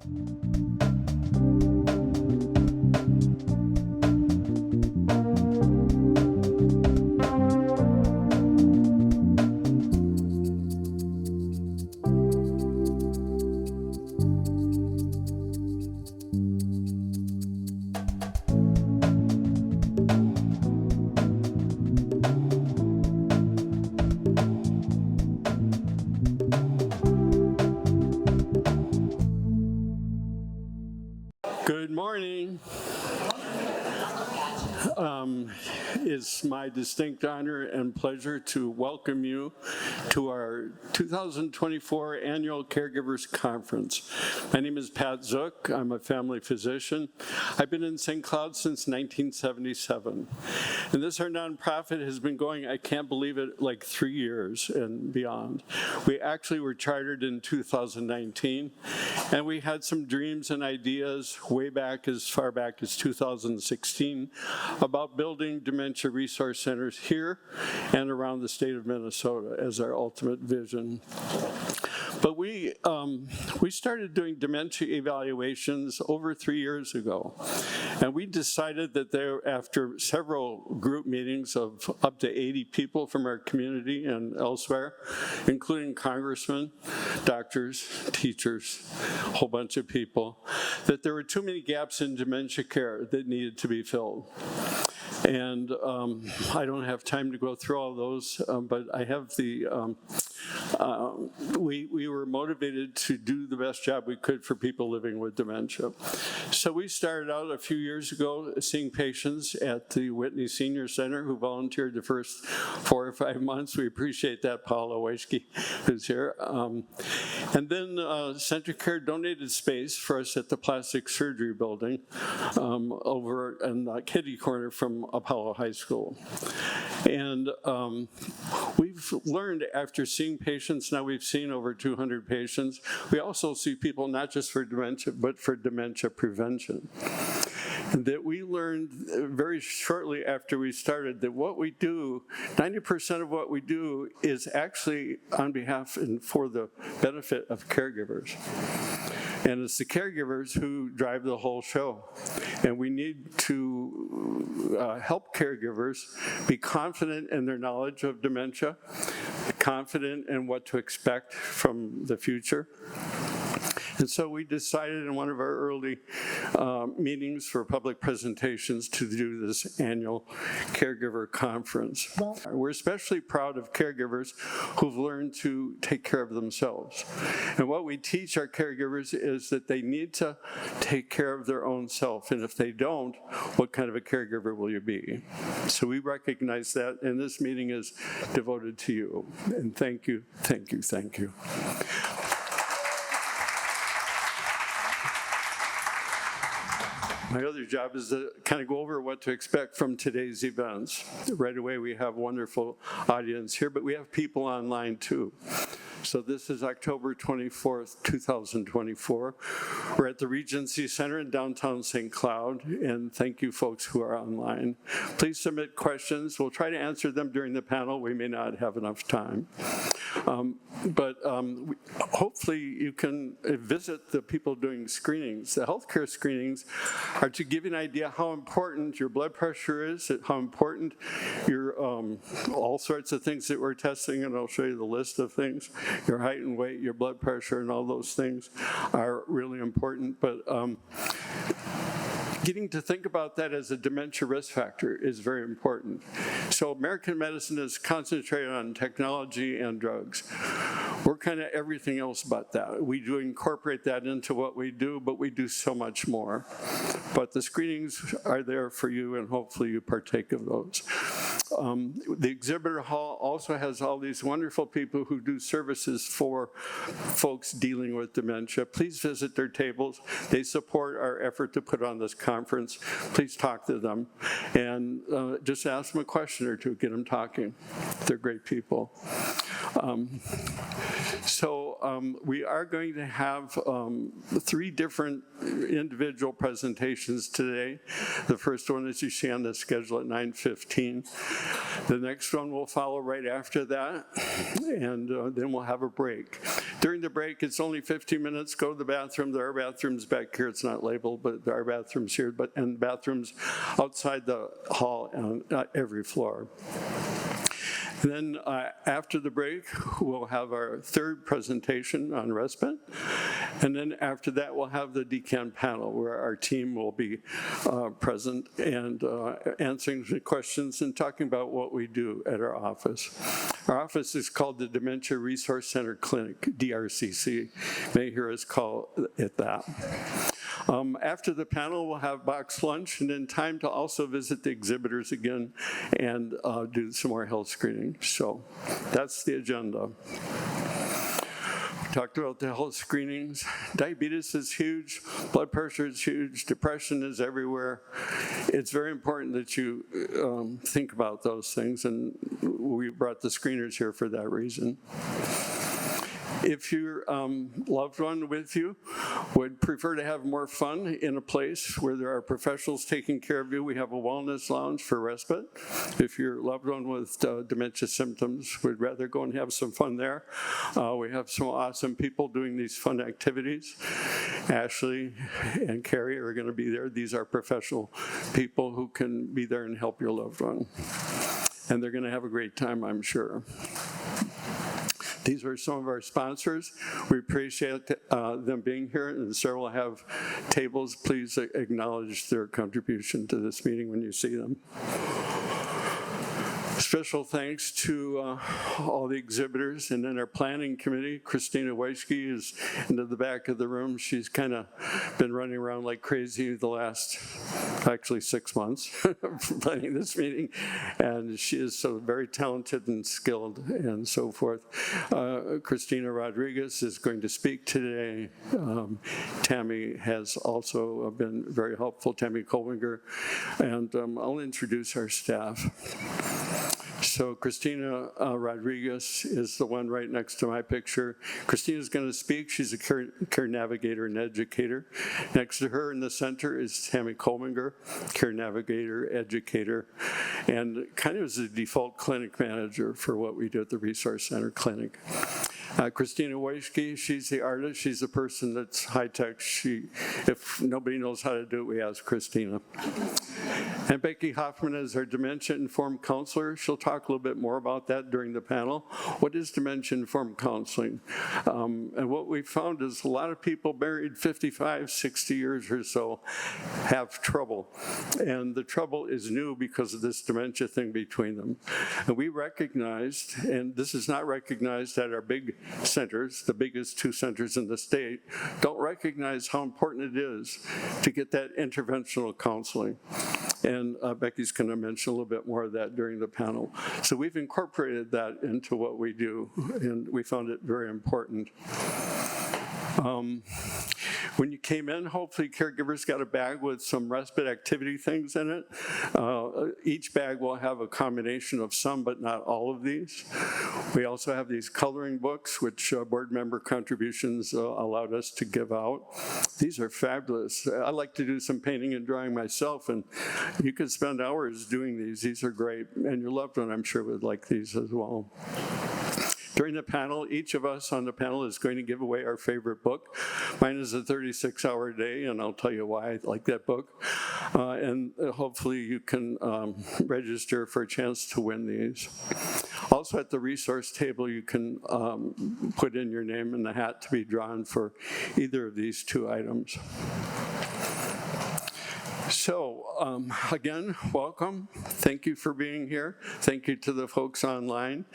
Good morning. It's my distinct honor and pleasure to welcome you to our 2024 Annual Caregivers Conference. My name is Pat Zook. I'm a family physician. I've been in St. Cloud since 1977. And this, our nonprofit, has been going, I can't believe it, like 3 years and beyond. We actually were chartered in 2019, and we had some dreams and ideas way back, as far back as 2016, about building dementia resource centers here and around the state of Minnesota as our ultimate vision. But we started doing dementia evaluations over 3 years ago, and we decided that after several group meetings of up to 80 people from our community and elsewhere, including congressmen, doctors, teachers, a whole bunch of people, that there were too many gaps in dementia care that needed to be filled. And I don't have time to go through all those, but I have we were motivated to do the best job we could for people living with dementia. So we started out a few years ago seeing patients at the Whitney Senior Center who volunteered the first 4 or 5 months. We appreciate that, Paula Wejski, who's here. And then CentraCare donated space for us at the plastic surgery building over in the kitty corner from Apollo High School. And we've learned after seeing patients, now we've seen over 200 patients, we also see people not just for dementia, but for dementia prevention. And that we learned very shortly after we started that what we do, 90% of what we do is actually on behalf and for the benefit of caregivers. And it's the caregivers who drive the whole show. And we need to help caregivers be confident in their knowledge of dementia, confident in what to expect from the future. And so we decided in one of our early meetings for public presentations to do this annual caregiver conference. We're especially proud of caregivers who've learned to take care of themselves. And what we teach our caregivers is that they need to take care of their own self. And if they don't, what kind of a caregiver will you be? So we recognize that, and this meeting is devoted to you. And thank you, thank you, thank you. My other job is to kind of go over what to expect from today's events. Right away, we have a wonderful audience here, but we have people online too. So this is October 24th, 2024. We're at the Regency Center in downtown St. Cloud, and thank you folks who are online. Please submit questions. We'll try to answer them during the panel. We may not have enough time. Hopefully you can visit the people doing screenings. The healthcare screenings are to give you an idea how important your blood pressure is, how important your all sorts of things that we're testing, and I'll show you the list of things. Your height and weight, your blood pressure, and all those things are really important. But getting to think about that as a dementia risk factor is very important. So American medicine is concentrated on technology and drugs. We're kind of everything else but that. We do incorporate that into what we do, but we do so much more. But the screenings are there for you, and hopefully you partake of those. The exhibitor hall also has all these wonderful people who do services for folks dealing with dementia. Please visit their tables. They support our effort to put on this conference. Please talk to them and just ask them a question or two, get them talking. They're great people. So we are going to have 3 different individual presentations today. The first one is you see on the schedule at 9:15. The next one will follow right after that, and then we'll have a break. During the break, it's only 15 minutes. Go to the bathroom. There are bathrooms back here. It's not labeled, but there are bathrooms here, and bathrooms outside the hall on every floor. Then after the break, we'll have our 3rd presentation on respite. And then after that, we'll have the decant panel where our team will be present and answering the questions and talking about what we do at our office. Our office is called the Dementia Resource Center Clinic, DRCC. You may hear us call it that. After the panel, we'll have box lunch and then time to also visit the exhibitors again and do some more health screening. So that's the agenda. Talked about the health screenings. Diabetes is huge, blood pressure is huge, depression is everywhere. It's very important that you think about those things, and we brought the screeners here for that reason. If your loved one with you would prefer to have more fun in a place where there are professionals taking care of you, we have a wellness lounge for respite. If your loved one with dementia symptoms would rather go and have some fun there, we have some awesome people doing these fun activities. Ashley and Carrie are going to be there. These are professional people who can be there and help your loved one. And they're going to have a great time, I'm sure. These are some of our sponsors. We appreciate them being here, and Sarah will have tables. Please acknowledge their contribution to this meeting when you see them. Special thanks to all the exhibitors, and then our planning committee. Christina Weischke is into the back of the room. She's kind of been running around like crazy the last, actually 6 months, planning this meeting, and she is so very talented and skilled and so forth. Christina Rodriguez is going to speak today. Tammy has also been very helpful, Tammy Kolwinger, and I'll introduce our staff. So Christina Rodriguez is the one right next to my picture. Christina's going to speak. She's a care navigator and educator. Next to her in the center is Tammy Kolwinger, care navigator, educator, and kind of is the default clinic manager for what we do at the Resource Center Clinic. Christina Weischke, she's the artist. She's the person that's high-tech. If nobody knows how to do it, we ask Christina. And Becky Hoffman is our dementia-informed counselor. She'll talk a little bit more about that during the panel. What is dementia-informed counseling? And what we found is a lot of people married 55, 60 years or so have trouble. And the trouble is new because of this dementia thing between them. And we recognized, and this is not recognized at our big centers, the biggest 2 centers in the state, don't recognize how important it is to get that interventional counseling. And Becky's going to mention a little bit more of that during the panel. So we've incorporated that into what we do, and we found it very important. When you came in, hopefully caregivers got a bag with some respite activity things in it. Each bag will have a combination of some, but not all of these. We also have these coloring books, which board member contributions allowed us to give out. These are fabulous. I like to do some painting and drawing myself, and you could spend hours doing these. These are great, and your loved one, I'm sure, would like these as well. During the panel, each of us on the panel is going to give away our favorite book. Mine is a 36-hour day, and I'll tell you why I like that book. And hopefully you can register for a chance to win these. Also at the resource table, you can put in your name in the hat to be drawn for either of these 2 items. So, again, welcome. Thank you for being here. Thank you to the folks online.